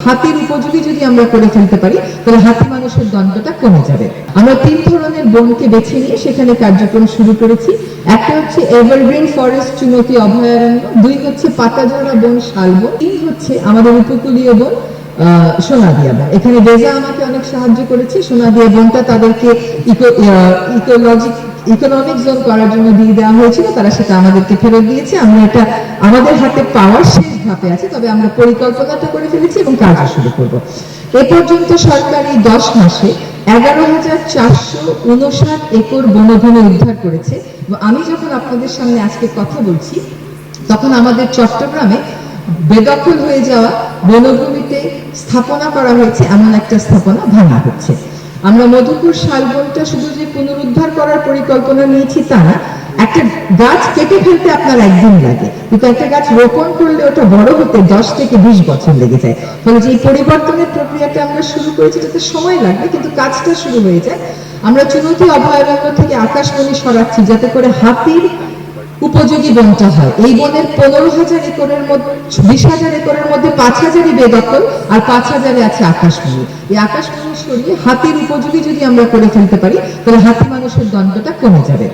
হাতির উপযোগী যদি আমরা করে ফেলতে পারি তাহলে হাতি মানুষের দ্বন্দ্বটা কমে যাবে। আমরা 3 ধরনের বনকে বেছে নিয়ে সেখানে কার্যক্রম শুরু করেছি। একটা হচ্ছে এভারগ্রিন ফরেস্ট চুনতি অভয়ারণ্য, 2 হচ্ছে পাতাঝরা বন শালবন, 3 হচ্ছে আমাদের উপকূলীয় বন সোনাদিয়া বন। এখানে রেজা আমাকে অনেক সাহায্য করেছে। সোনাদিয়া বনটা তাদেরকে ইকোনমিক জোন করার জন্য দিয়ে দেওয়া হয়েছিল, তারা সেটা আমাদেরকে ফেরত দিয়েছে। আমরা এটা আমাদের হাতে পাওয়ার শেষ ধাপে আছে, তবে আমরা পরিকল্পনাটা করে ফেলেছি এবং কাজও শুরু করব। এ পর্যন্ত সরকার এই 10 মাসে 11,459 একর বনভূমি উদ্ধার করেছে। আমি যখন আপনাদের সামনে আজকে কথা বলছি তখন আমাদের চট্টগ্রামে বেদখল হয়ে যাওয়া বনভূমিতে স্থাপনা করা হয়েছে এমন একটা স্থাপনা ভাঙা হচ্ছে। আমরা মধুপুর শালবনটা শুধু যে পুনরুদ্ধার করার পরিকল্পনা নিয়েছি তা না, একটা গাছ কেটে ফেলতে আপনার একদিন লাগে, কিন্তু একটা গাছ রোপণ করলে ওটা বড় হতে 10 থেকে 20 বছর লেগে যায়। ফলে যে পরিবর্তনের প্রক্রিয়াটা আমরা শুরু করেছি তাতে সময় লাগবে, কিন্তু কাজটা শুরু হয়ে যায়। আমরা চুনতি অভয়ারণ্য থেকে আকাশমণি সরাচ্ছি যাতে করে হাতির উপযোগী বনটা হয়। এই বনের 15,000 একরের মধ্যে 20,000 একরের মধ্যে 5,000ই বেদখল আর 5,000-এ আছে আকাশমণি। এই আকাশমণি সরিয়ে হাতির উপযোগী যদি আমরা করে ফেলতে পারি তাহলে হাতি মানুষের দ্বন্দ্বটা কমে যাবে।